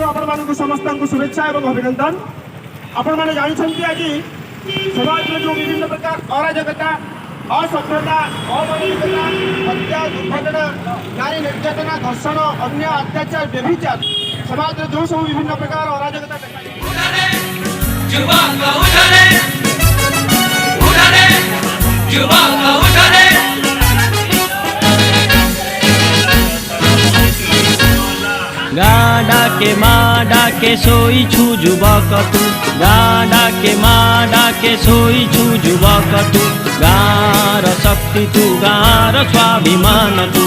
आपण समस्त शुभेच्छा एवं अभिनंदन। आपण मैंने जानते आज समाज में जो विभिन्न प्रकार अराजकता, असभ्यता, अमानविकता, हत्या, दुर्घटना, नारी निर्यातना, धर्षण, अन्य अत्याचार, व्यभिचार समाज में जो सब विभिन्न प्रकार अराजकता माँ डाके सोई छु जुबक तू, माँ डाके सोई छु जुबक तू, गाँर शक्ति तू, गाँर स्वाभिमान तू।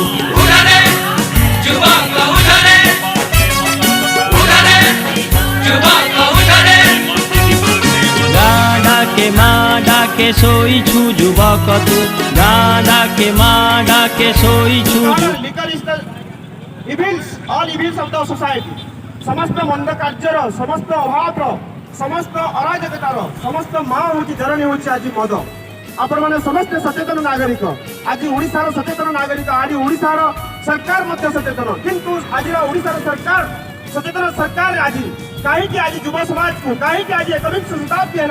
माँ डाके सोई छु जुबक तू, माँ डाके सोई छु all evils of the society समस्त मंद कार्यर समस्त अभाव समस्त अराजकतार समस्त माँ हूँ जननी हूँ आज मद। आपण मैंने समस्त सचेतन नागरिक आज ओडिशार सचेतन नागरिक आज ओडिशार सरकार मध्य सचेतन किंतु आज ओडिशार सरकार सचेतन सरकार आज कहीं आज युवा समाज को कहीं आज एकविंश शताब्दी है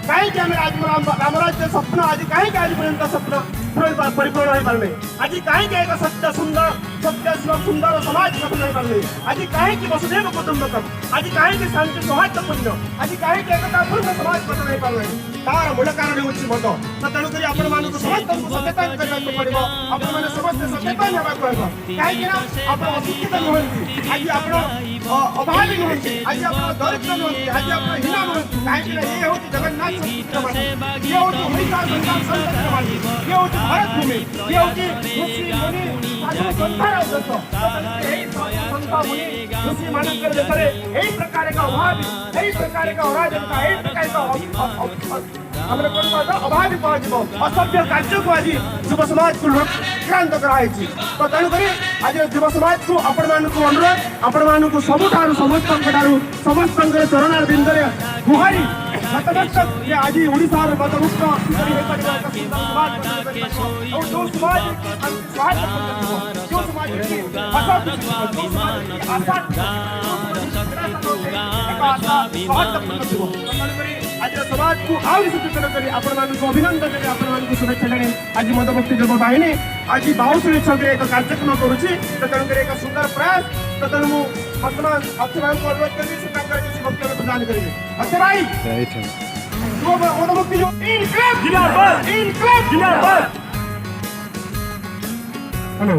कहीं आज रामराज्य स्वप्न आज कहीं आज पर्यंत स्वप्न परिपूर्ण हो पारे आज कहीं एक सत्य सुंदर सत्य सुंदर समाज गठन हो पारे आज कहीं वसुदेव कुटुंबकम आज कहीं शांति सौहार्दपूर्ण आज कहीं एकतापूर्ण समाज गठन हो पारे तार मूल कारण हूँ मद। तेणुक आपण समस्त सचेतन करने पड़ो आपण मैंने समस्त सचेतन होगा कहीं आप अशिक्षित नुहति आज आप अभावी नुहति आज आप दरिद्र नुहति आज आप हीना नुहति कहीं ये हूँ जगन्नाथ ये हूँ ओडिशा संसार संस्कृति ये हूँ भारत भूमि ये हूँ ऋषि मुनि संसार ऋषि मानकर देशरे यही प्रकार का अभावी यही प्रकार का अराजकता यही प्रकार का हमने अभावी कह असभ्य कार्य को आज युव समाज को क्रांत कराई। तो तेणुक आज युव समाज को आपण अनुरोध आपण को सबुठार समस्त चरण बिंदे गुहारी नतमस्तक आज ओडिशार मदमुक्त जो समाज जो आज समाज को आहरी सूचित करी आपण अभिनंदन करी आपण शुभेच्छा जणाई। आज मदमुक्ति युव बाहिनी आज 22 छवि एक कार्यक्रम करुच्ची। तो तेणुक एक सुंदर प्रयास। तो तेणु वर्तमान अक्षय भाई को अनुरोध करी से वक्तव्य प्रदान करेंगे। अक्षय भाई मदमुक्ति इनकलाब जिंदाबाद इनकलाब जिंदाबाद। हेलो